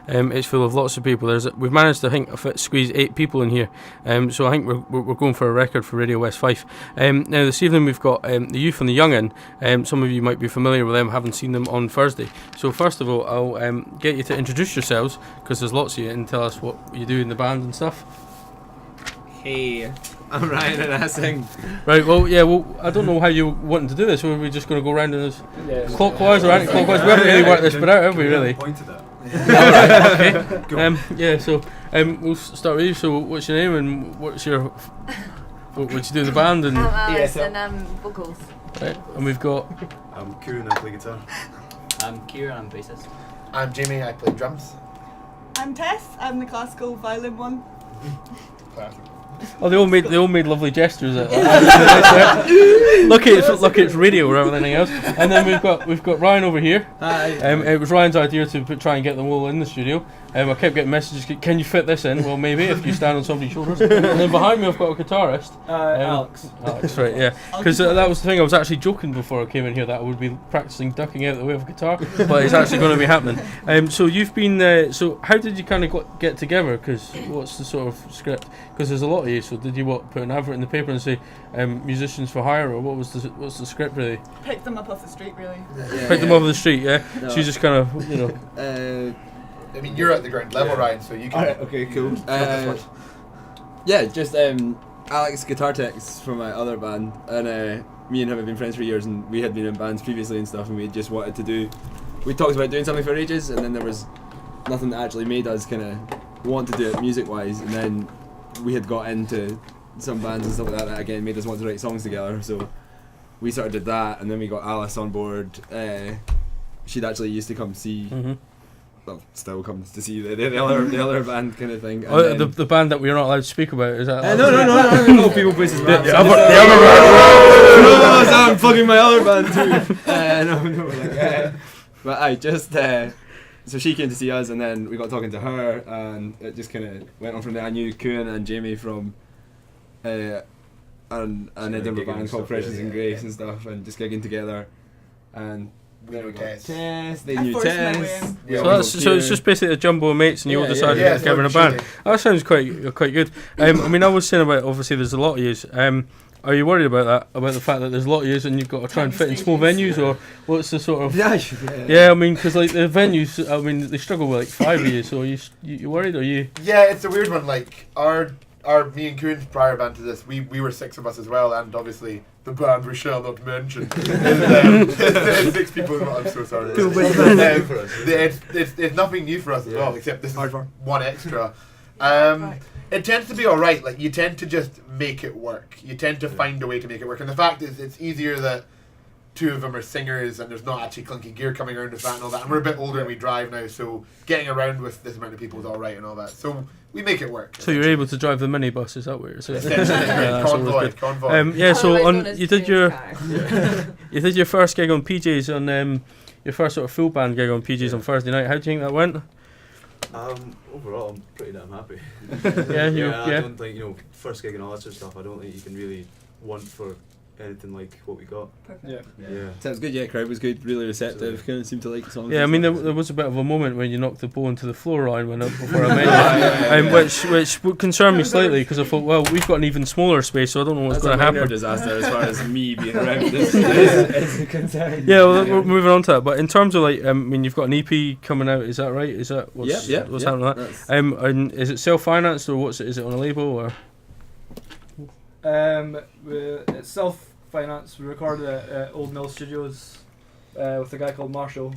It's full of lots of people. We've managed to squeeze 8 people in here. So I think we're going for a record for Radio West Fife. Now this evening we've got the Youth and the Young'un. Some of you might be familiar with them, having seen them on Thursday. So first of all, I'll get you to introduce yourselves, because there's lots of you, and tell us what you do in the band and stuff. Hey, I'm Ryan and I sing. Right, well, I don't know how you wanting to do this. Are we just going to go round in this clockwise or anti-clockwise? We haven't really worked this bit out, have we, really? Pointed at. Okay. So we'll start with you. So what's your name and what's your... what you do in the band? And I'm Alice and I'm vocals. Right, and we've got... I'm Kieran, I play guitar. I'm Kieran, I'm bassist. I'm Jamie, I play drums. I'm Tess, I'm the classical violin one. Oh, they all made lovely gestures. Look, it's radio rather than anything else. And then we've got Ryan over here. Hi. It was Ryan's idea to try and get them all in the studio. I kept getting messages. Can you fit this in? Well, maybe if you stand on somebody's shoulders. And then behind me, I've got a guitarist. Alex. Alex, right? Yeah. Because that was the thing. I was actually joking before I came in here that I would be practicing ducking out the way of a guitar, but it's actually going to be happening. So you've been. So how did you kind of get together? Because what's the sort of script? Because there's a lot of you. So did you put an advert in the paper and say musicians for hire, or what's the script really? Picked them up off the street, really. Picked them off the street, yeah. No. So you just kind of, I mean, you're at the ground level, Ryan, so you can... Alright, okay, cool. Just Alex, guitar techs from my other band, and me and him have been friends for years, and we had been in bands previously and stuff, and we just wanted to do... We talked about doing something for ages, and then there was nothing that actually made us kind of want to do it music-wise, and then we had got into some bands and stuff like that again made us want to write songs together, so we sort of did that, and then we got Alice on board. She'd actually used to come see... Well, still comes to see the other band kind of thing. the band that we're not allowed to speak about, is that? No, people places band. The other band. No, I'm plugging my other band too. But I just so she came to see us, and then we got talking to her, and it just kind of went on from there. I knew Kieran and Jamie from an Edinburgh band called Precious and Grace and stuff, and just gigging together, and. We knew Tess. They knew Tess. So it's just basically a jumbo of mates, and you all decided to get together in a band. That sounds quite good. I mean, I was saying about, obviously there's a lot of yous. Are you worried about that? About the fact that there's a lot of yous and you've got to try and fit in small venues, or what's the sort of? Yeah. I mean, because like the venues, I mean, they struggle with like 5 of you. So you worried, or you? Yeah, it's a weird one. Like our me and Kieran's prior band to this, we were 6 of us as well, and obviously the band we shall not mention. There's 6 people as well. I'm so sorry. It's nothing new for us as well, except this is one extra. It tends to be alright. Like, you tend to just make it work. You tend to find a way to make it work. And the fact is, it's easier that 2 of them are singers and there's not actually clunky gear coming around with that and all that. And we're a bit older and we drive now, so getting around with this amount of people is alright and all that. So we make it work. So you're able to drive the minibus, is that what you're saying? Convoy. Yeah, so you did your first gig on PJs on your first sort of full band gig on PJs on Thursday night. How do you think that went? Overall, I'm pretty damn happy. I don't think, first gig and all that sort of stuff, I don't think you can really want for anything like what we got. Perfect. Yeah. Sounds good. Yeah, crowd was good, really receptive. Kind of seemed to like the songs. Yeah, I mean there was a bit of a moment when you knocked the ball into the floor, Ryan, before I met you, which would concern me slightly, because I thought, well, we've got an even smaller space, so I don't know what's going to happen. Disaster as far as me being around this is a concern. Yeah, well, we're moving on to that. But in terms of like, I mean, you've got an EP coming out. Is that right? Is that what's happening with that? And is it self-financed, or is it on a label, or? It's self-financed. We recorded at Old Mill Studios with a guy called Marshall,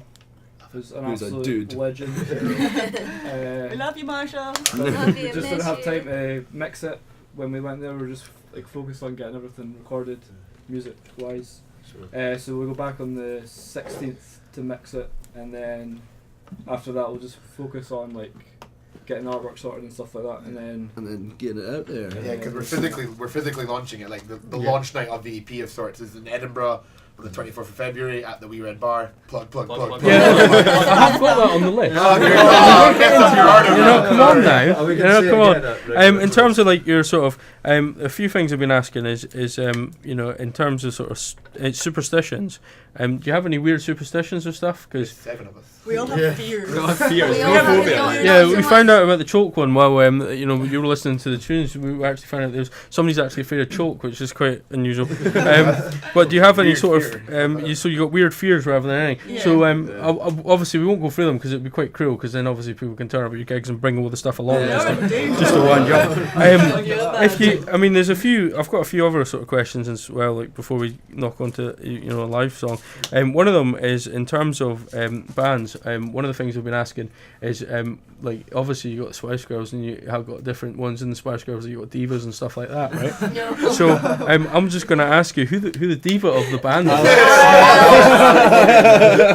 who's an absolute legend. We love you, Marshall. We just didn't have time to mix it when we went there. We were just like focused on getting everything recorded, music-wise. So we'll go back on the 16th to mix it, and then after that we'll just focus on like getting artwork sorted and stuff like that, and then getting it out there. Yeah, because we're physically launching it. Like the launch night of the EP of sorts is in Edinburgh on the 24th of February at the Wee Red Bar. Plug. Yeah, I've got that on the list. Come on now. Come on. In terms of like your sort of a few things I've been asking is in terms of sort of superstitions. Do you have any weird superstitions or stuff? Because 7 of us. We all have fears. We all have fears. We No all have- phobia. no, like. no. Yeah, so we much. found out about the choke one while you know you were listening to the tunes. We actually found out there's somebody's actually afraid of choke, which is quite unusual. But do you have any Weird sort fear. of so you got weird fears rather than anything? Yeah. So obviously we won't go through them because it'd be quite cruel. Because then obviously people can turn up at your gigs and bring all the stuff along just to wind you up. If you, I mean, there's a few. I've got a few other sort of questions as well. Like before we knock onto a live song. One of them is in terms of bands. One of the things we've been asking is like obviously you got the Spice Girls and you have got different ones in the Spice Girls. You got divas and stuff like that, right? No. So I'm just going to ask you who the diva of the band is.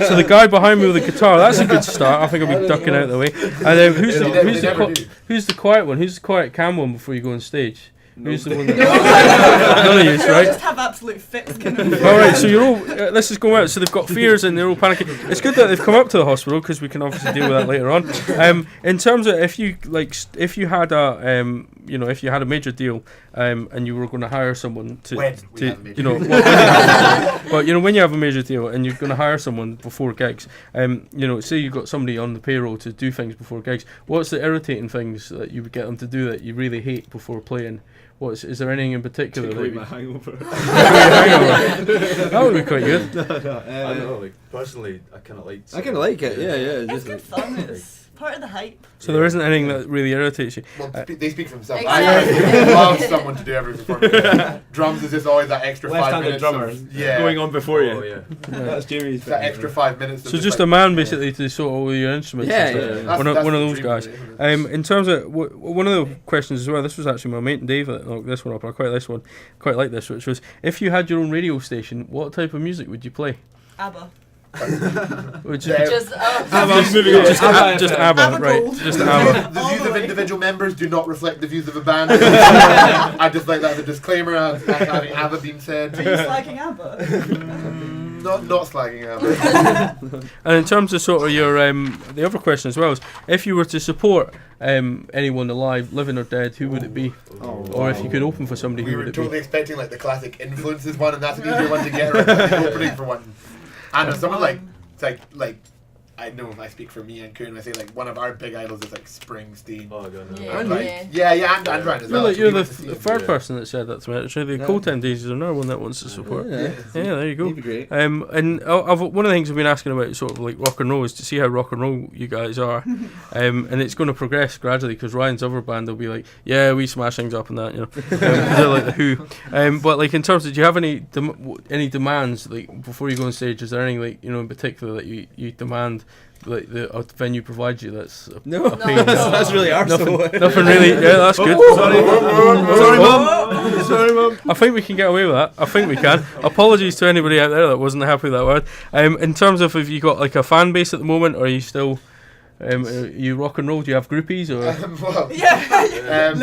So the guy behind me with the guitar. That's a good start. I think I'll be ducking out of the way. And who's the quiet one? Who's the quiet calm one before you go on stage? Who's the one that none of you, They all right? just have absolute fits. Kind of. All right, so you're all. Let's just go out. So they've got fears and they're all panicking. It's good that they've come up to the hospital because we can obviously deal with that later on. In terms of if you had a if you had a major deal and you were going to hire someone to When we have a major deal. But when you have a major deal and you're going to hire someone before gigs, say you got somebody on the payroll to do things before gigs. What's the irritating things that you would get them to do that you really hate before playing? Is there anything in particular? Take away my hangover. That would be quite good. I don't know, like personally, I kind of like. I kind of like it. Yeah. It's good fun. It's part of the hype. So there isn't anything that really irritates you. Well, they speak for themselves. Exactly. I love someone to do everything for me. Drums is just always that extra 5 Left-handed minutes. drummer Yeah. going on before you. Oh yeah. That's Jamie's. That extra 5 minutes. Of So just a man basically to sort all your instruments. Yeah, and stuff. yeah. That's- One of that's those the dream, guys. isn't it? In terms of one of the questions as well, this was actually my mate Dave that knocked this one up. I quite like this, which was if you had your own radio station, what type of music would you play? ABBA. Would you Yeah. Just just ABBA, ABBA right? Gold. Just ABBA. The All views the of way. individual members do not reflect the views of a band. I just like that as a disclaimer. Having ABBA being Are said, you slagging ABBA? not slagging ABBA. And in terms of sort of your the other question as well is if you were to support anyone alive, living or dead, who would it be? Or if you could open for somebody, We who were would it totally be? expecting like the classic influences one, and that's an easier one to get around than the opening for one. And someone like I know I speak for me and Kuhn when I say like one of our big idols is like Springsteen. Oh god. No. Yeah. Like, yeah, and Ryan as well. You're We the went to see him. third yeah. person that said that to me. Actually, the Cold 10 Days is another one that wants to support. Yeah. Yeah, there you go. He'd be great. And one of the things I've been asking about sort of like rock and roll is to see how rock and roll you guys are, and it's going to progress gradually because Ryan's other band will be like, yeah, we smash things up and that, 'cause they're like the Who. But like in terms of, do you have any demands like before you go on stage? Is there anything like in particular that you demand? Like the venue provides you. That's No, pain. that's really arsehole. nothing really. Yeah, that's good. Sorry, mum. Sorry, mum. I think we can get away with that. I think we can. Apologies to anybody out there that wasn't happy with that word. In terms of if you got like a fan base at the moment, or are you still you rock and roll? Do you have groupies or? Well, Yeah.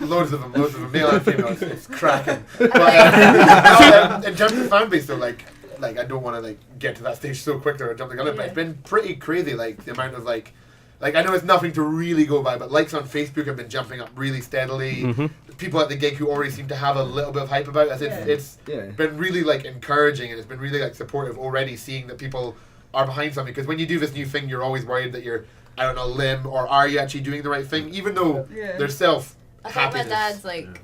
loads of them, male and female. It's cracking. But in terms of fan base, though, like I don't want to like get to that stage so quick or jump the gun, but it's been pretty crazy. Like the amount of like I know it's nothing to really go by, but likes on Facebook have been jumping up really steadily. Mm-hmm. People at the gig who already seem to have a little bit of hype about it. It's been really like encouraging, and it's been really like supportive already. Seeing that people are behind something, because when you do this new thing, you're always worried that you're out on a limb, or are you actually doing the right thing? Even though there's self I think my happiness. dad's like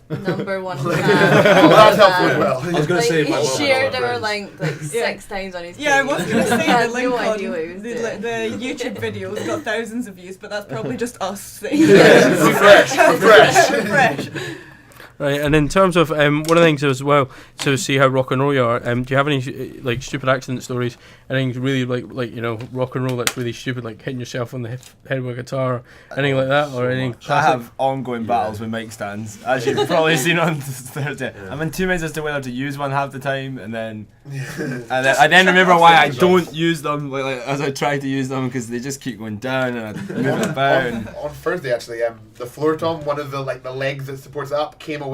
number one fan. Well, that's helpful as well. I was gonna say my he mum shared and all my our friends. link like 6 times on his page. Yeah, I was going to say Had the link no on idea what he was the doing. YouTube videos got thousands of views, but that's probably just us saying Refresh. Right, and in terms of one of the things as well, to see how rock and roll you are, do you have any like stupid accident stories? Anything really like rock and roll that's really stupid, like hitting yourself on the head with a guitar, anything like that, or anything? I have ongoing battles with mic stands, as you've probably seen on Thursday. I'm in 2 minutes as to whether to use one half the time, and then I then remember why I don't use them, like as I try to use them, because they just keep going down and I move about. And on Thursday, actually, the floor tom, one of the the legs that supports it up, came away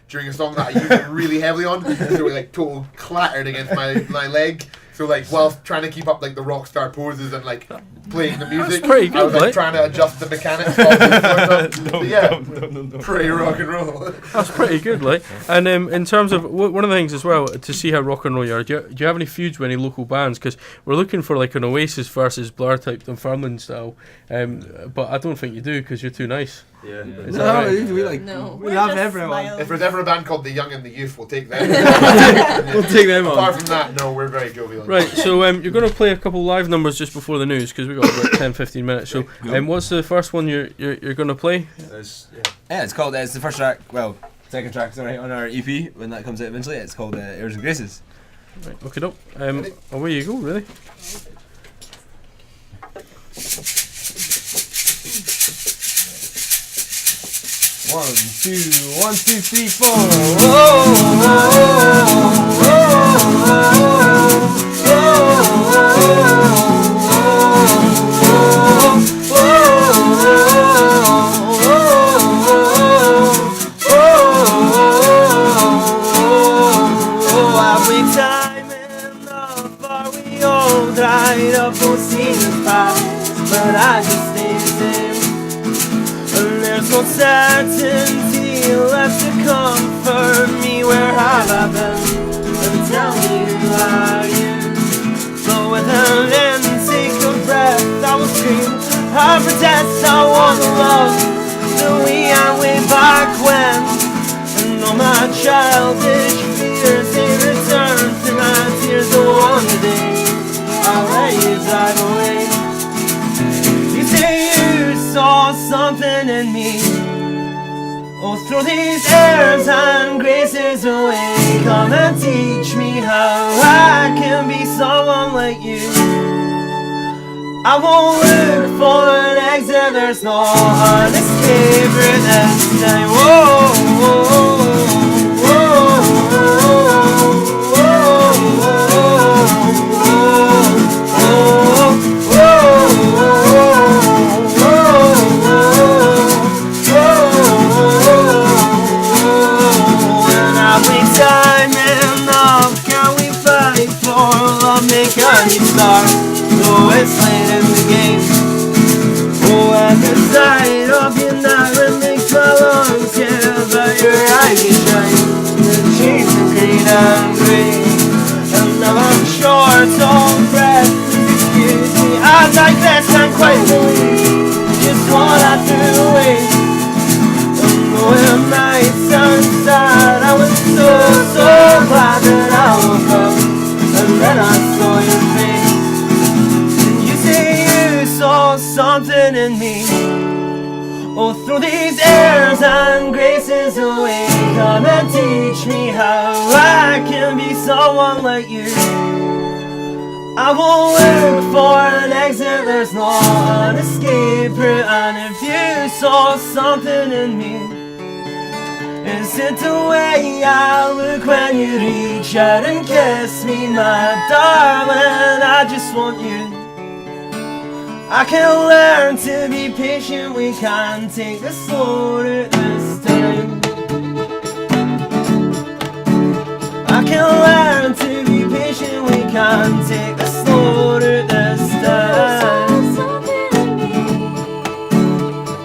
during a song that I used it really heavily on, so it total clattered against my leg. So So like whilst trying to keep up like the rock star poses and like playing the music, pretty good, I was like like. trying to adjust the mechanics. But yeah, pretty rock and roll. That's pretty good, like. And in terms of one of the things as well to see how rock and roll you are, do you have any feuds with any local bands? Because we're looking for like an Oasis versus Blur type Dunfermline style, but I don't think you do because you're too nice. Yeah. Is that right? We like No. we We're love just everyone. smiles. If there's ever a band called The Young and the Youth, we'll take them. We'll take them on. Apart from that, no, we're very jovial. Right, so you're going to play a couple live numbers just before the news because we've got about 10-15 minutes. So what's the first one you're going to play? Yeah, it's called. It's the first track. Well, second track. Sorry, on our EP when that comes out eventually. It's called Airs and Graces. Right, look it up. Away you go, really. One, two, 3, 4. Every time enough are we all dried up, we'll see the past, but I just stay the same. And there's no certainty left to comfort me. Where have I been? And tell me who are you? But with an intake of breath I will scream, I protest, I want to love the we and way back when. And all my childish fears, they return to my tears. Oh, one day I'll let you drive away. You say you saw something in me. Oh, throw these airs and graces away. Come and teach me how I can be someone like you. I won't look for an exit, there's no an escape route this time. Whoa, whoa, whoa, whoa, and have we time enough? Can we fight for love? Make a new start. Oh, it's late in the game. Oh, and the sight of your night makes my lungs but your eyes you shine. The shades of green and grey. And now I'm short on breath. Excuse me, I digress, can't quite believe just what I threw away. And though it might sound sad, I was so glad that I woke up. And then I saw your face. Saw something in me. Oh, throw these airs and graces away. Come and teach me how I can be someone like you. I won't look for an exit, there's no an escape route. And if you saw something in me, is it the way I look when you reach out and kiss me, my darling? I just want you. I can learn to be patient, we can take the slow route this time. I can learn to be patient, we can take the slow route this time.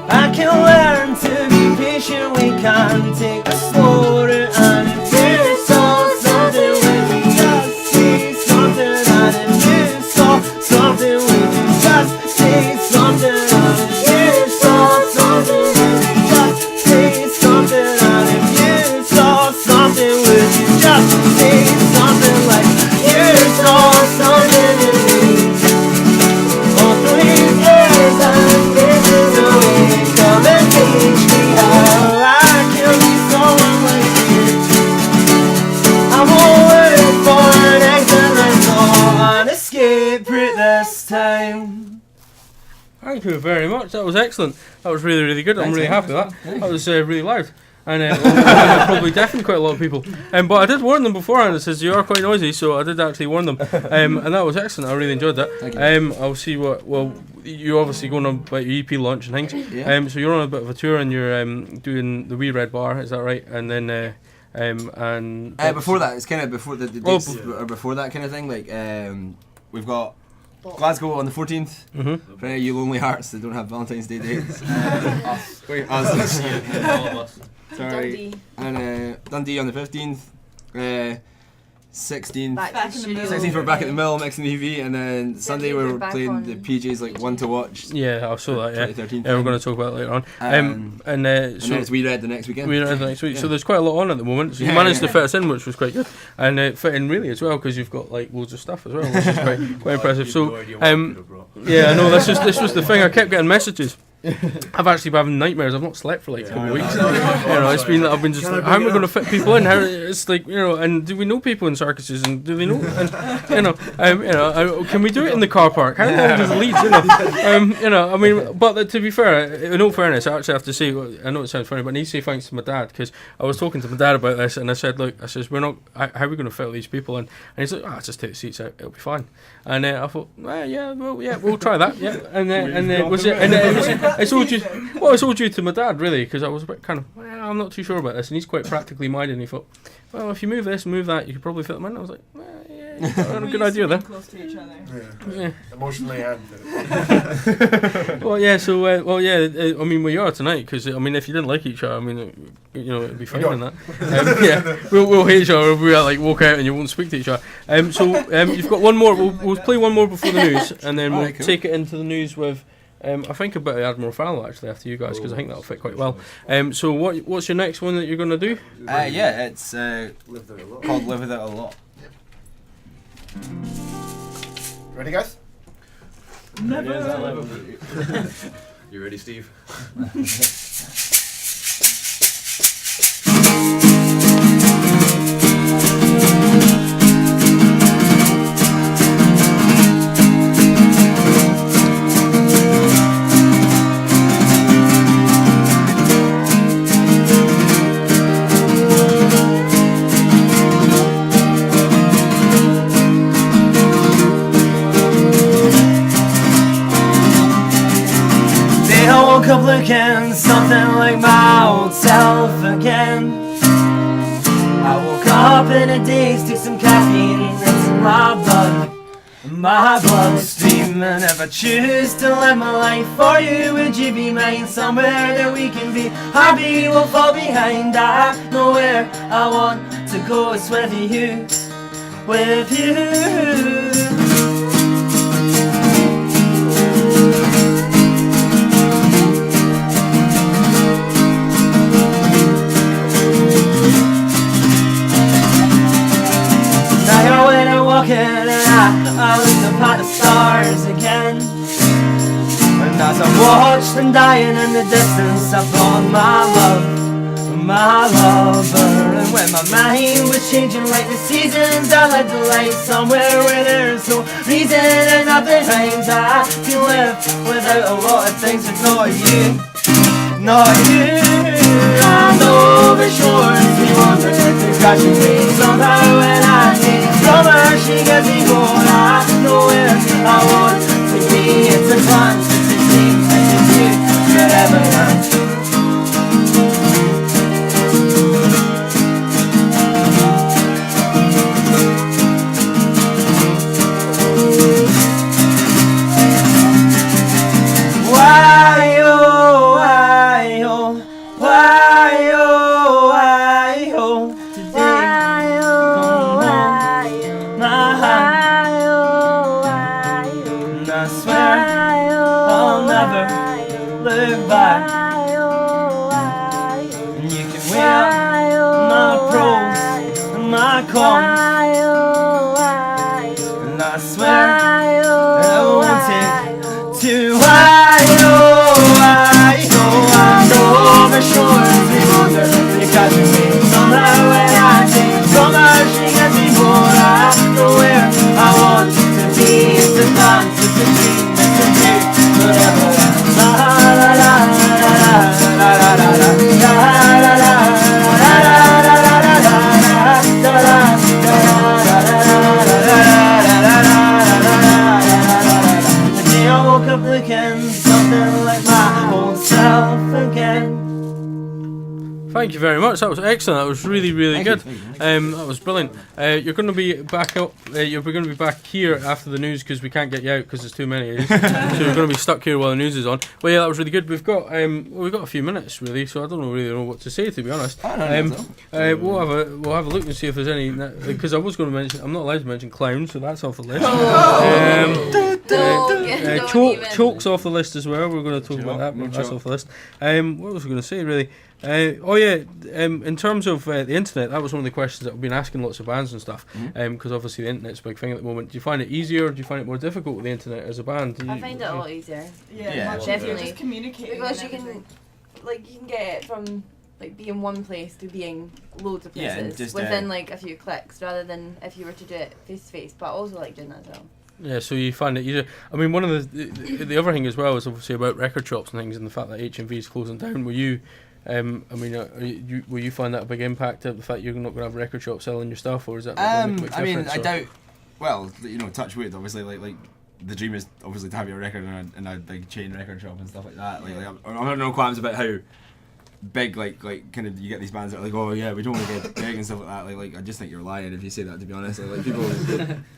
I can learn to be patient, we can take the slow route. And if you saw something with me, just say something. And if you saw something with me, just say something. And if you saw something with me, just say something. And if you saw something with me, just say something like you saw something in me. Oh, through these airs and graces away, come and teach me how I can be someone like you. I won't wait for an exit, there's no an escape route this time. Thank you very much. That was excellent. That was really, really good. I'm really happy with that. That was really loud. And probably deafened quite a lot of people. But I did warn them beforehand. It says you are quite noisy, so I did actually warn them. And that was excellent. I really enjoyed that. I'll see what. Well, you're obviously going on about your EP launch and things. Yeah. So you're on a bit of a tour and you're doing the Wee Red Bar. Is that right? And then And before that, it's kind of before the dates or before that kind of thing. Like we've got Glasgow on the 14th. Mm-hmm. For any of you lonely hearts that don't have Valentine's Day dates. Wait, All of us. Sorry. And Dundee on the 15th. 16th. Back in the middle. 16th we're back at the mill mixing the EV, and then Sunday we're we're back playing on the PJs like one to watch. Yeah, I saw that. Yeah, 2013 yeah, we're thing. going to talk about it later on. And So then it's We Read the next weekend. We read the next week. Yeah. So there's quite a lot on at the moment. So you managed to fit us in, which was quite good, and fit in really as well because you've got like loads of stuff as well, which is quite impressive. So yeah, I know this was the thing. I kept getting messages. I've actually been having nightmares. I've not slept for like a couple of weeks. It's been. I've been just like, how am I going to fit people in? How, it's like and do we know people in circuses? And do they know? And can we do it in the car park? How long does it lead? I mean, but to be fair, in all fairness, I actually have to say, I know it sounds funny, but I need to say thanks to my dad because I was talking to my dad about this, and I said, look, we're not. How are we going to fit all these people in? And he's like, just take the seats out. It'll be fine. And I thought, we'll try that. Yeah, and was it? And it was. It's all due to my dad, really, because I was a bit kind of, I'm not too sure about this, and he's quite practically minded, and he thought, well, if you move this and move that, you could probably fit them in. I was like, yeah, good idea there. Close to each other. Yeah. Emotionally and I mean, we are tonight, because, I mean, if you didn't like each other, I mean, it'd be fine in that. We'll hate each other if we like walk out and you won't speak to each other. You've got one more, we'll play one more before the news, and then we'll take it into the news with... I think a bit of Admiral Fallow actually after you guys because I think that'll fit quite well. So what's your next one that you're going to do? It's called Live With It A Lot. Ready, guys? You ready, Steve? Up looking something like my old self again. I woke up in a daze, took some caffeine into my bloodstream. And if I choose to live my life for you, would you be mine? Somewhere that we can be happy, we'll fall behind. I know where I want to go, it's with you, with you. And I looked up at the stars again. And as I watched them dying in the distance, I thought my lover. And when my mind was changing like the seasons, I led the light somewhere where there's no reason and nothing rhymes. I can live without a lot of things, but not you, not you. I know for sure as we wander through crashing waves, somehow when I take from her, she gets me going. I know where I want to be. It's a fantasy, it's you, forever. Why oh, why oh, why oh, why oh, today come home, my heart, and I swear I'll never look back. And you can wear my pros and my cons, and I swear I won't take to why oh, I know for sure as we wander through catching waves, somehow when I take from her, she gets me more. I know where I want to be. It's a dance, it's a dream, it's a dream, forever. La la la la la la la la la la la Thank you very much. That was excellent. That was really, really Thank you, good. thank you. That was brilliant. You're going to be back up. You're going to be back here after the news because we can't get you out because there's too many of you. So you're going to be stuck here while the news is on. But yeah, that was really good. We've got a few minutes really, so I don't really know what to say, to be honest. I don't know. We'll have a look and see if there's any, because I was going to mention, I'm not allowed to mention clowns, so that's off the list. Chokes off the list as well. We're going to talk about that. But that's off the list. What was I going to say really? In terms of the internet, that was one of the questions that we've been asking lots of bands and stuff. Because obviously the internet's a big thing at the moment. Do you find it easier, or do you find it more difficult with the internet as a band? I find it a lot easier. Yeah, much definitely. easier. Just communicating. Because you can get it from being one place to being loads of places within a few clicks, rather than if you were to do it face to face. But I also like doing that as well. Yeah, so you find it easier. I mean, one of the other thing as well is obviously about record shops and things, and the fact that HMV is closing down. Will you find that a big impact of the fact you're not going to have a record shop selling your stuff, or is that? I doubt. Well, touch wood. Obviously, like the dream is obviously to have your record in a big chain record shop and stuff like that. I'm not no qualms about how big like kind of you get these bands that are like, oh yeah, we don't want to get big and stuff like that. Like I just think you're lying if you say that, to be honest. Like people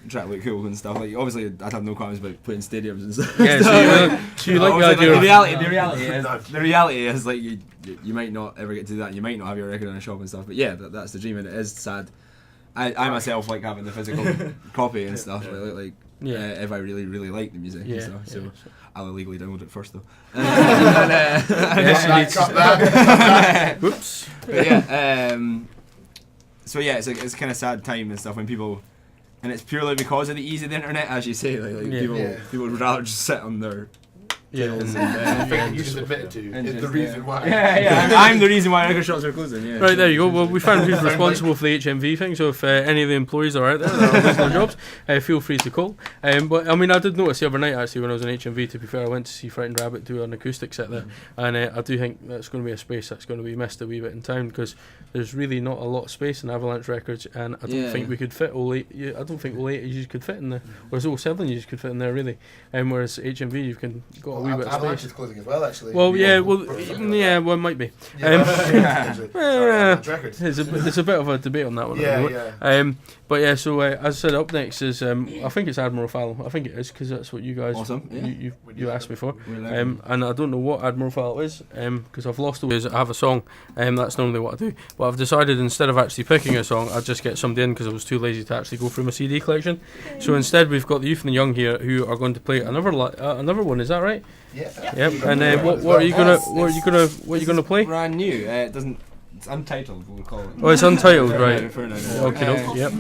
try to look cool and stuff. Like obviously I'd have no qualms about putting stadiums and stuff. Yeah, so you like the idea. The reality is like you might not ever get to do that. You might not have your record in a shop and stuff. But yeah, that's the dream, and it is sad. I myself like having the physical copy and stuff. If I really really like the music and stuff. So I'll illegally download it first though. Whoops. But yeah. So yeah, it's kind of sad time and stuff when people, and it's purely because of the ease of the internet, as you say. People would rather just sit on their. I think you just admitted to is the reason why. I'm the reason why record shops are closing. Yeah. Right, there you go. Well, we found who's responsible for the HMV thing. So if any of the employees are out there that are losing their jobs, feel free to call. But I mean, I did notice the other night actually when I was in HMV. To be fair, I went to see Frightened Rabbit do an acoustic set there, and I do think that's going to be a space that's going to be missed a wee bit in town because there's really not a lot of space in Avalanche Records, and I don't think we could fit all 8. I don't think all 80s could fit in there, whereas all 70s could fit in there really. Whereas HMV you can got a wee bit of space. Avalanche is closing as well, actually. Well, it might be. There's a bit of a debate on that one. But yeah, so as I said, up next is I think it's Admiral Fallow. I think it is because that's what you guys you asked me for. And I don't know what Admiral Fallow is because I've lost the ways. I have a song, that's normally what I do. But I've decided instead of actually picking a song, I'd just get somebody in because I was too lazy to actually go through my CD collection. So instead, we've got the Youth and the Young here who are going to play another one. Is that right? Yeah. Yep. And what are you gonna play? Brand new. It's untitled. We'll call it. Oh, it's untitled, right? Okay. Yep.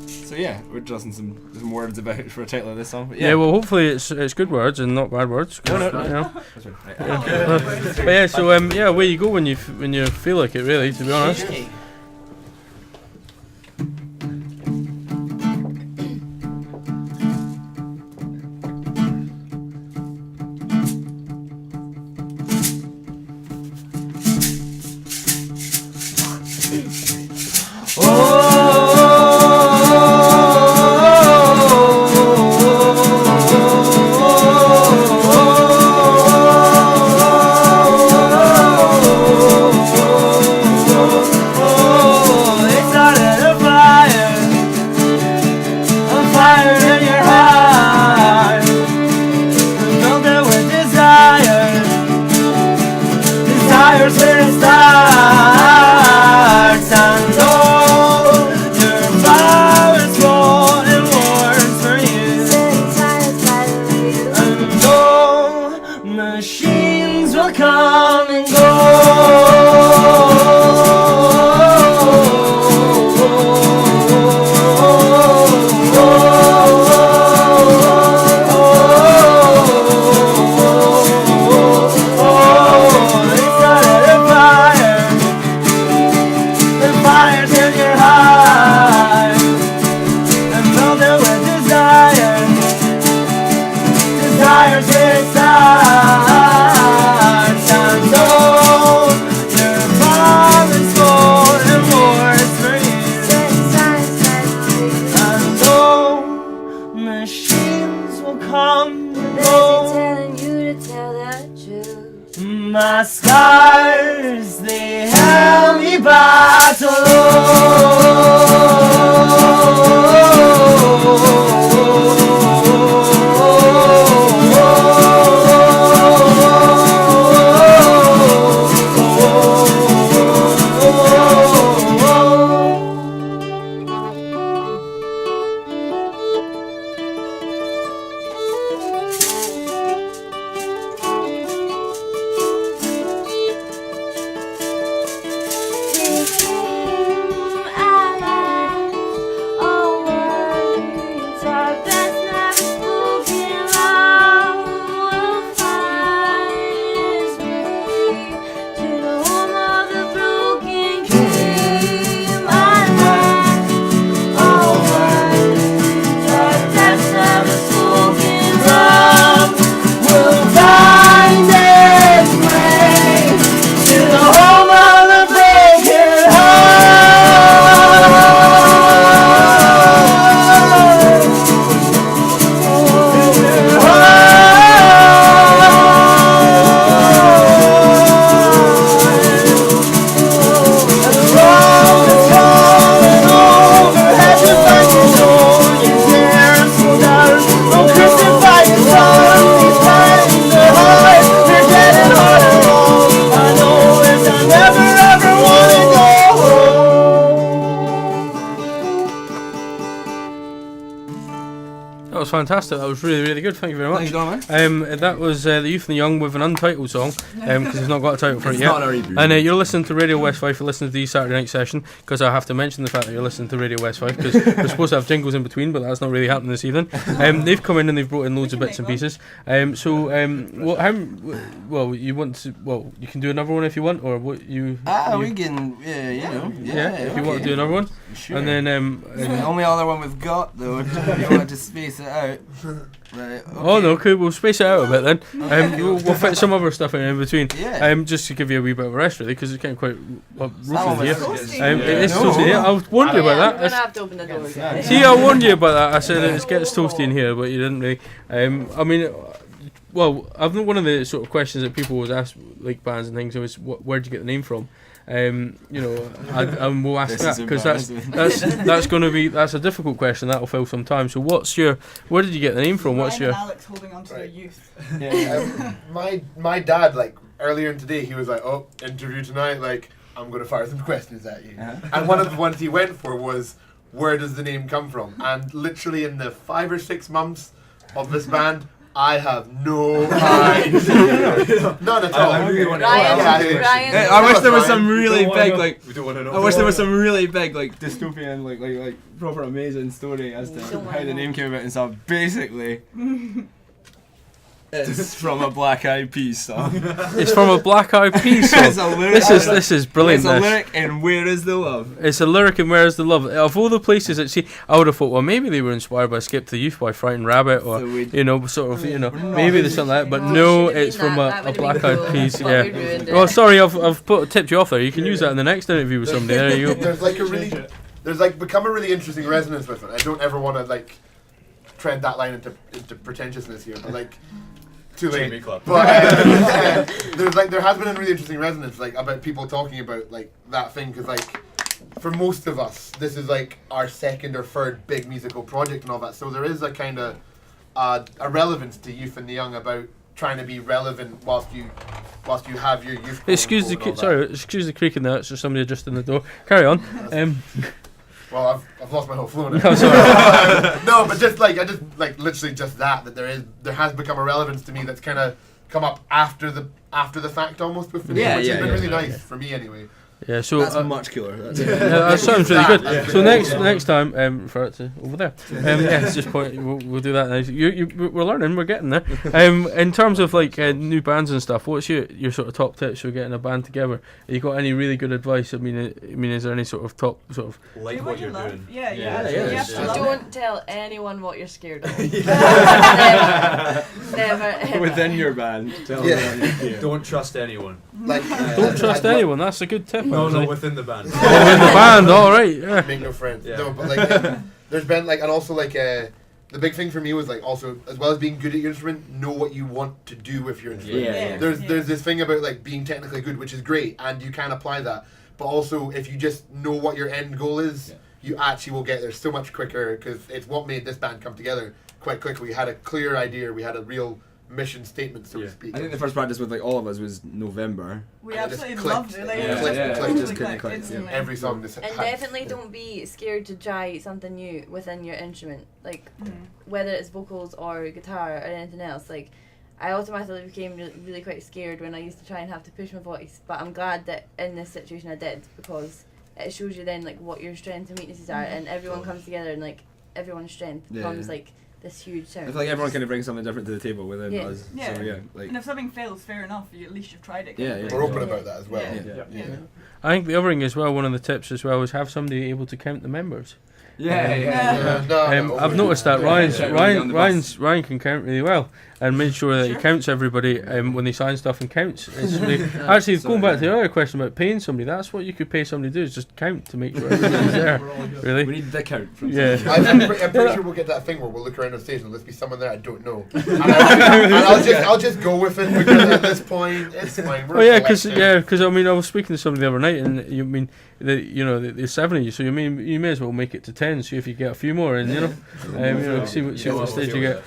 So yeah, we're just some words about for a title of this song. But well, hopefully it's good words and not bad words. But yeah, so where you go when you feel like it, really, to be honest. My scars, they help ogni Fantastic. That was really, really good. Thank you very much. That was the Youth and the Young with an untitled song because he's not got a title for it yet. And you're listening to Radio West Fife. You're listening to the Saturday night session because I have to mention the fact that you're listening to Radio West Fife because we're supposed to have jingles in between, but that's not really happening this evening. They've come in and they've brought in loads of bits and pieces. You want to? Well, you can do another one if you want, or what you? We can. If you want to do another one, sure. And then the only other one we've got though. If you want to space it out. Right, okay. Oh no, cool. We'll space it out a bit then. We'll fit some other stuff in between. Yeah. Just to give you a wee bit of a rest, really, because it's getting quite rough in here. It is toasty here. I was warned you about that. I'm gonna have to open the door. See, I warned you about that. I said it gets toasty in here, but you didn't really. I think one of the sort of questions that people always ask, like bands and things, was where'd you get the name from? We'll ask that because that's going to be a difficult question. That'll fill some time. So, where did you get the name from? Ryan and Alex holding on to their youth. My dad, like earlier in today, he was like, "Oh, interview tonight. Like, I'm going to fire some questions at you." And one of the ones he went for was, "Where does the name come from?" And literally in the 5 or 6 months of this band, I have no idea. None at all. I wish there was some really big, we don't want to know. I wish there was some really big, dystopian, like proper amazing story as to how the name came about and stuff. Basically, it's from a Black Eyed Peas song. It's from a Black Eyed Peas song. This is brilliant. It's a lyric in Where Is the Love? It's a lyric in Where Is the Love? Of all the places that I would have thought, well, maybe they were inspired by Skip to the Youth by Frightened Rabbit, or maybe there's something like that. But no, it's from a Black Eyed Peas. Yeah. Well, sorry, I've tipped you off there. You can use that in the next interview with somebody. There you go. There's become a really interesting resonance with it. I don't ever want to tread that line into pretentiousness here, but too late. But there has been a really interesting resonance about people talking about that thing because for most of us this is our second or third big musical project and all that, so there is a kind of a relevance to Youth and the Young about trying to be relevant whilst you have your youth. Excuse the creaking there. It's just somebody just in the door. Carry on. Well, I've lost my whole flow now. No, sorry. No, but just literally just that there has become a relevance to me that's kind of come up after the fact almost with the name, which has been really nice for me anyway. Yeah, so that's much cooler. That sounds really good. Yeah. So next time, refer it to over there. Just point. We'll do that. We're learning. We're getting there. In terms of new bands and stuff, what's your sort of top tips for getting a band together? Have you got any really good advice? I mean, is there any sort of top sort of like what you're doing? Yeah. Don't tell anyone what you're scared of. Never. Within your band, tell them. Don't trust anyone. Don't trust anyone. That's a good tip. No, within the band. Within the band, all right. Yeah. Make no friends. Yeah. No, but there's been and also the big thing for me was also, as well as being good at your instrument, know what you want to do with your instrument. Yeah. There's this thing about being technically good, which is great, and you can apply that. but also if you just know what your end goal is, you actually will get there so much quicker, because it's what made this band come together quite quickly. We had a clear idea, we had a real mission statement, so to speak. I think the first practice with like all of us was November. We absolutely clicked. loved it. Like, It just clicked. Every song just And definitely don't be scared to try something new within your instrument, like whether it's vocals or guitar or anything else. Like, I automatically became really quite scared when I used to try and have to push my voice, but I'm glad that in this situation I did, because it shows you then like what your strengths and weaknesses are, and everyone comes together and like everyone's strength becomes like this huge sound. I feel like everyone kind of brings something different to the table within us. Yeah. So like. And if something fails, fair enough. At least you've tried it. We're open about that as well. Yeah. I think the other thing as well, one of the tips as well, is have somebody able to count the members. I've noticed that Ryan can count really well, and made sure that he counts everybody when they sign stuff and counts. It's really, actually, going back to the other question about paying somebody, that's what you could pay somebody to do, is just count to make sure everybody's there. Really, we need the count. I'm pretty sure we'll get that thing where we'll look around on stage and there'll be someone there I don't know, and I'll just go with it, because at this point it's fine. Because I mean, I was speaking to somebody the other night, and you mean there's 7 of you, so you may as well make it to 10. See if you get a few more, and see what stage you get.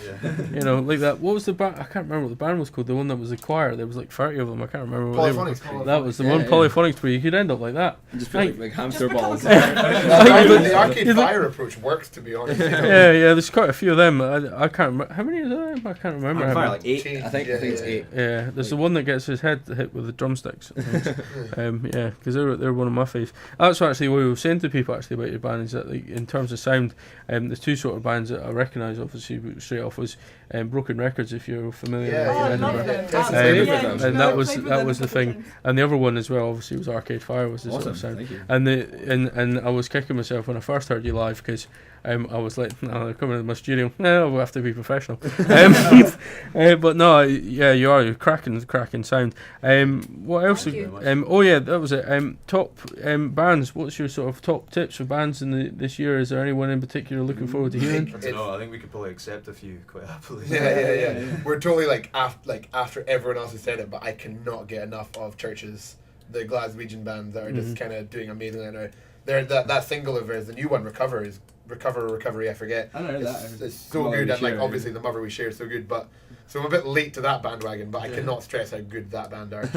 Like that. What was the band? I can't remember what the band was called. The one that was the choir. There was like 30 of them. I can't remember what they were. That was the one. Polyphonics, where you could end up like that. Just feel like hamster balls. The Arcade Fire approach works, to be honest. There's quite a few of them. I can't remember how many are there. I can't remember. Like 8. I think it's 8. Yeah, there's the one that gets his head hit with the drumsticks. Because they're one of my faves. That's actually what we were saying to people actually about your band, is that like, in terms of sound, the two sort of bands that I recognise obviously straight off was Broken Records, if you're familiar with Edinburgh. And that was the thing. And the other one as well obviously was Arcade Fire, was the sort of sound. And I was kicking myself when I first heard you live, because I was like, no, they're coming to my studio. No, we'll have to be professional. But no, you're cracking sound. What else? That was it. Top bands. What's your sort of top tips for bands in this year? Is there anyone in particular looking forward to hearing? I don't know. I think we could probably accept a few quite happily. Yeah. We're totally after everyone else has said it, but I cannot get enough of Churches, the Glaswegian bands that are just kind of doing amazingly now. That single of theirs, the new one, Recovery, I forget. I know that. It's so good, and obviously the Mother We Share is so good, but so I'm a bit late to that bandwagon, but I cannot stress how good that band are.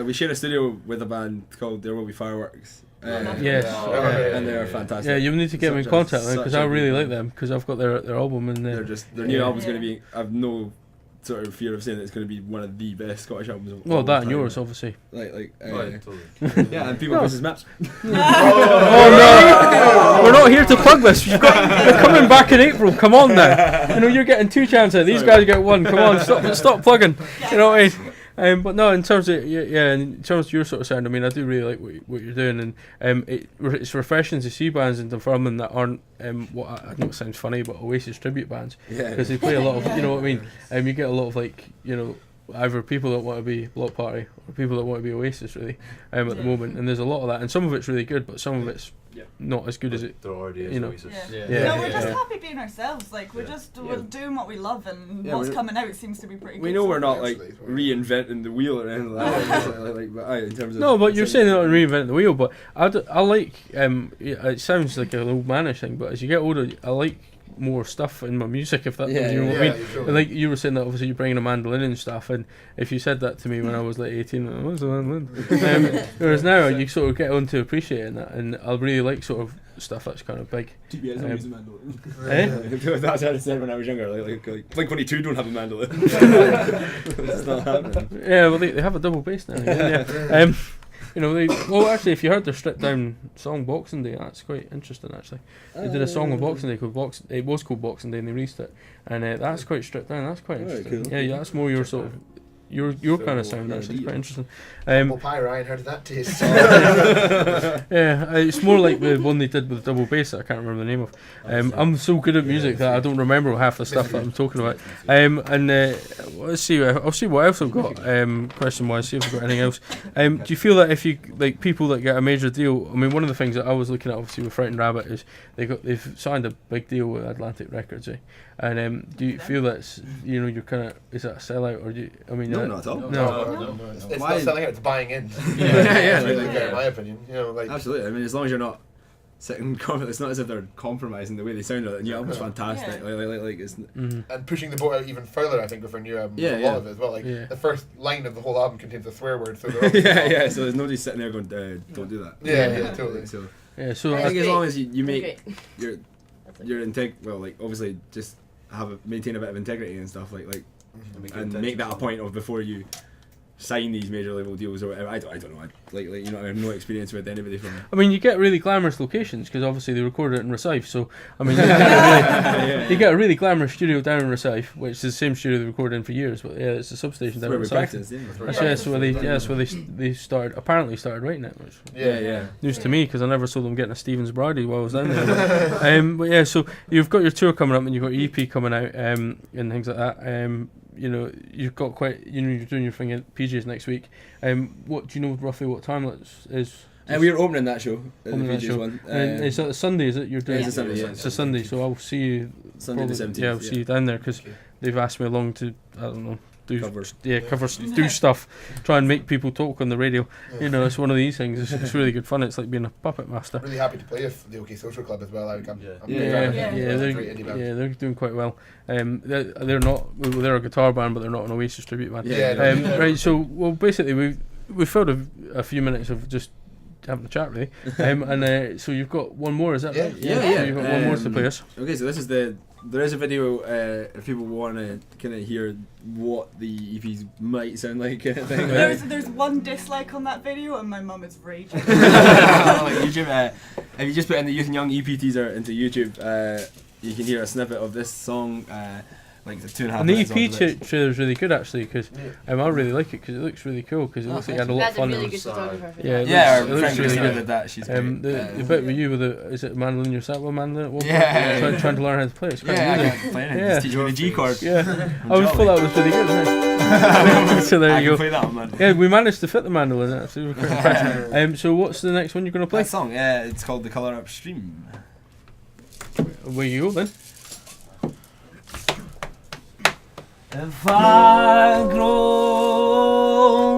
We share a studio with a band called There Will Be Fireworks. And they are fantastic. Yeah, you need to get me in contact with them, because I really like them, because I've got their album, and their new album's going to be. I've no sort of fear of saying that it's going to be one of the best Scottish albums of all that time. and yours, obviously. Totally. And People versus Maps. Oh no! We're not here to plug this. We're coming back in April. Come on now. You're getting 2 chances. These guys get 1. Come on, stop plugging. You know what I mean? But no, in terms of in terms of your sort of sound, I mean, I do really like what you're doing, and it's refreshing to see bands in Dunfermline that aren't what I know it sounds funny, but Oasis tribute bands, because they play a lot of, you know what I mean. You get a lot of either people that want to be Block Party or people that want to be Oasis, really, at the moment, and there's a lot of that, and some of it's really good, but some of it's not as good as it. They're already Oasis. No, we're just happy being ourselves. Like we're doing what we love, and what's coming out seems to be pretty good. We know we're not like reinventing the wheel or anything like that. In terms of no, but you're saying not reinventing the wheel. But I like it sounds like an old manish thing, but as you get older, I like more stuff in my music, if that you know what I mean. Sure. Like you were saying that obviously you're bringing a mandolin and stuff, and if you said that to me when I was like 18, what's a mandolin? Whereas now you sort of get on to appreciating that, and I really like sort of stuff that's kind of big. TBS don't use a mandolin. That's what I said when I was younger. Like Blink-182 don't have a mandolin. It's not happening. Yeah, well they have a double bass now. Actually, if you heard their stripped down song Boxing Day, that's quite interesting. Actually, they did a song on Boxing Day called It was called Boxing Day, and they released it, and that's quite stripped down. That's quite interesting. Cool. Yeah, that's more your sort of your kind of sound. Actually, it's quite interesting. Apple pie, Ryan. How did that taste? It's more like the one they did with double bass that I can't remember the name of. I'm so good at music that I don't remember half the stuff that I'm talking about. Let's see. I'll see what else I've got. Question wise, see if I've got anything else. Do you feel that if you like people that get a major deal? I mean, one of the things that I was looking at obviously with Frightened Rabbit is they've signed a big deal with Atlantic Records, And do you feel that's you're kind of, is that a sellout, or do you? I mean, no, not at all. No, it's it's not selling out, it's buying in. Yeah, in my opinion. You know, like absolutely. I mean, as long as you're not sitting confident, it's not as if they're compromising the way they sound. And your album's fantastic. Like it's and pushing the boat out even further. I think with our new album, a lot of it as well. Like the first line of the whole album contains a swear word. So so there's nobody sitting there going, "Don't do that." Yeah, totally. So so I think as long as you make your obviously just maintain a bit of integrity and stuff and make that a point of before you sign these major label deals or whatever. I don't know. I have no experience with anybody from. I mean, you get really glamorous locations because obviously they recorded it in Fife. So I mean, you get a really glamorous studio down in Fife, which is the same studio they recorded in for years. But it's a substation down in Fife. That's where they started writing it. Which news to me because I never saw them getting a Stevens Brady while I was down there. But so you've got your tour coming up and you've got your EP coming out and things like that. You've got you're doing your thing at PJ's next week. What do you know roughly what time that is? We're opening that show. PJ's one. Is that a Sunday? Is it you're doing? It's a Sunday. It's a Sunday. So I'll see you. Sunday the 17th. Yeah, I'll see you down there because they've asked me along to do stuff, try and make people talk on the radio. It's one of these things. It's really good fun. It's like being a puppet master. Really happy to play with the OK Social Club as well. They're doing quite well. They're they're a guitar band, but they're not an Oasis tribute band. Right. So basically we filled a few minutes of just having a chat really, and so you've got one more. Is that right? Yeah. You've got one more to play us. Okay, so this is there is a video if people want to kind of hear what the EPs might sound like. There's one dislike on that video and my mum is raging. YouTube, if you just put in the Youth and Young EP teaser into YouTube, you can hear a snippet of this song. Like the 2.5 minutes. And the EP trailer is really good actually because I really like it because it looks really cool because it looks like you had a lot of fun. Really good photographer. It looks really good at that. She's great. The bit with you with is it mandolin yourself? Well, mandolin. Trying to learn how to play. It's quite I can't play it. Just teach me the G chord. Yeah, I always thought that was really good. So there you go. Play that one, man. Yeah, we managed to fit the mandolin. Actually, we're quite impressed. So what's the next one you're going to play? That song. It's called The Colour Upstream. Where you go then? If I grow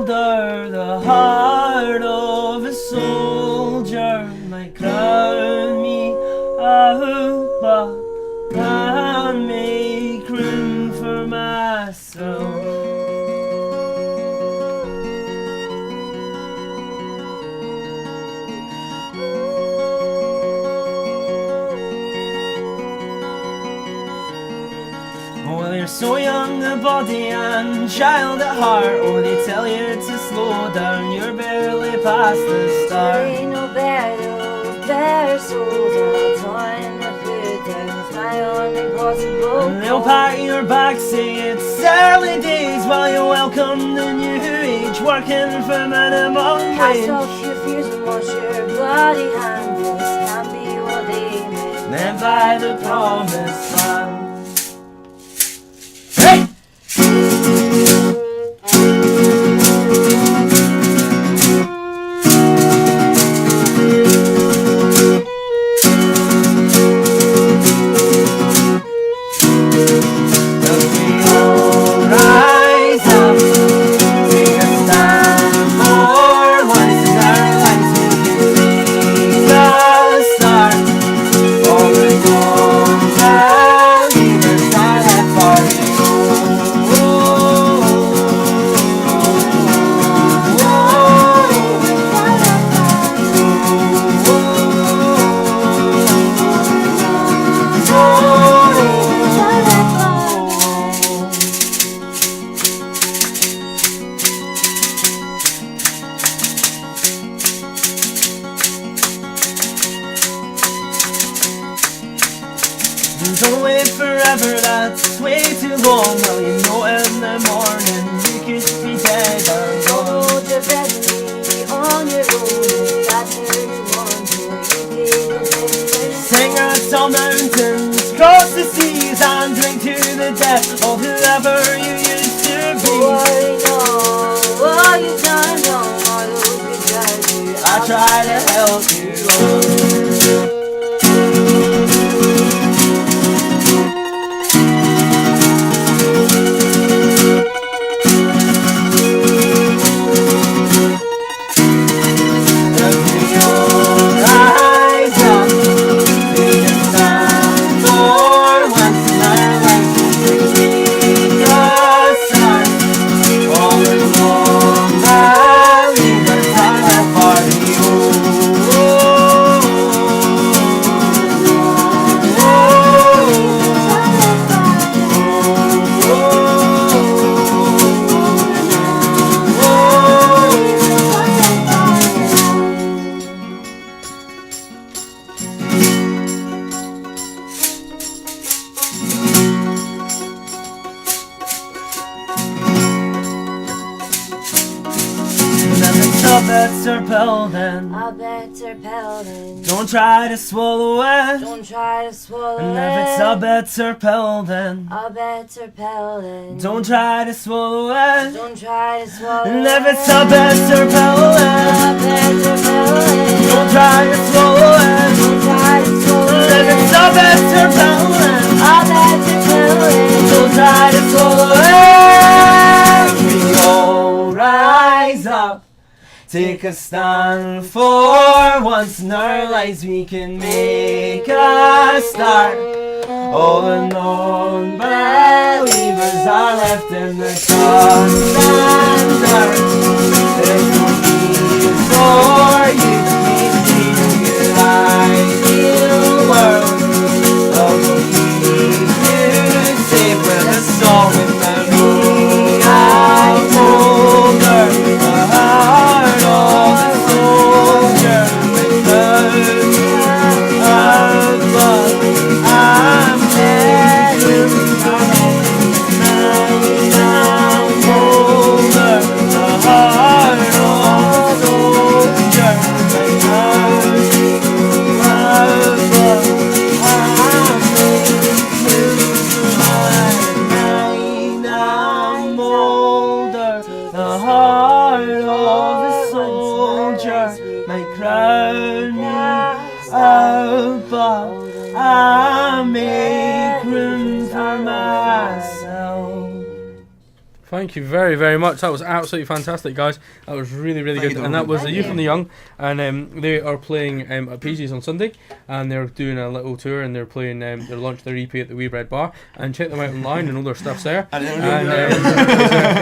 older, the heart of a soldier might crown me. I hope I can make room for myself. You're so young of body and child at heart. Oh, they tell you to slow down, you're barely past the start. Ain't no better soldier, torn the food down, my own impossible. And they'll pat your back, say it's early days, while you welcome the new age, working for minimum wage. Cast off your fears and wash your bloody hands, this can't be what they meant. Meant by the promised land. Don't wait forever, that's way too long. Well, you know in the morning you could be dead and gone. Go to bed on your own, that's where you want to. Sing out on mountains, cross the seas, and drink to the death of whoever you used to be. Oh, I know what you've done wrong, I hope you try to. I try to help you on. a better pill then. A better pill then. Don't try to swallow it. Don't try to swallow And it. if it's a better pill then. A better pill then. Don't try to swallow it. Don't try to swallow And it. if it's a better pill then. A better pill then. Don't try to swallow it. Don't try to swallow And it. if it's a better pill then. A better pill then. Don't try to swallow it. We all rise up. Take a stand for once in our lives. We can make a start. All the non-believers are left in the dust and dirt. There's no need for you to keep changing your ideal world. Love will keep you safe with a song in the meaning I hold her. The heart of a soldier with love above. I'm begging for I'm older. The heart of a soldier with love above. I'm older. The heart of a soldier, my crown above. I make room for myself. Thank you very, very much. That was absolutely fantastic, guys. That was really, really good. And that was the Youth and the Young. And they are playing at PG's on Sunday. And they're doing a little tour. And they're playing, they launched their EP at the Wee Bread Bar. And check them out online and all their stuff's there. And is there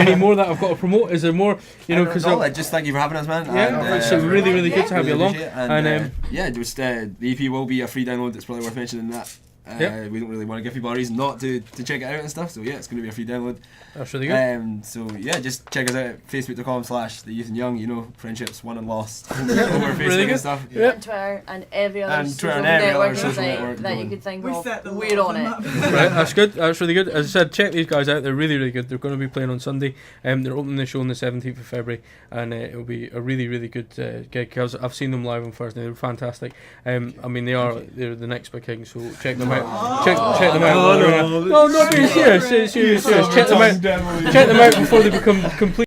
any more that I've got to promote? Is there more? You know, because just thank you for having us, man. Yeah, it's really, really good to have you along. And yeah, just the EP will be a free download. It's probably worth mentioning that. We don't really want to give people a reason not to check it out and stuff, so yeah, it's going to be a free download. That's really good. So yeah, just check us out at facebook.com/the Youth and Young. You know, friendships won and lost over Facebook really and stuff. And Twitter and every other social network that you could think of. We're on it. Right, that's good. That's really good. As I said, check these guys out. They're really, really good. They're going to be playing on Sunday. They're opening the show on the 17th of February, and it'll be a really, really good gig. Because I've seen them live on Thursday. They're fantastic. I mean, they're the next big king. So check them out. Check them out. No, not being serious. Check them out. Check them out before they become complete.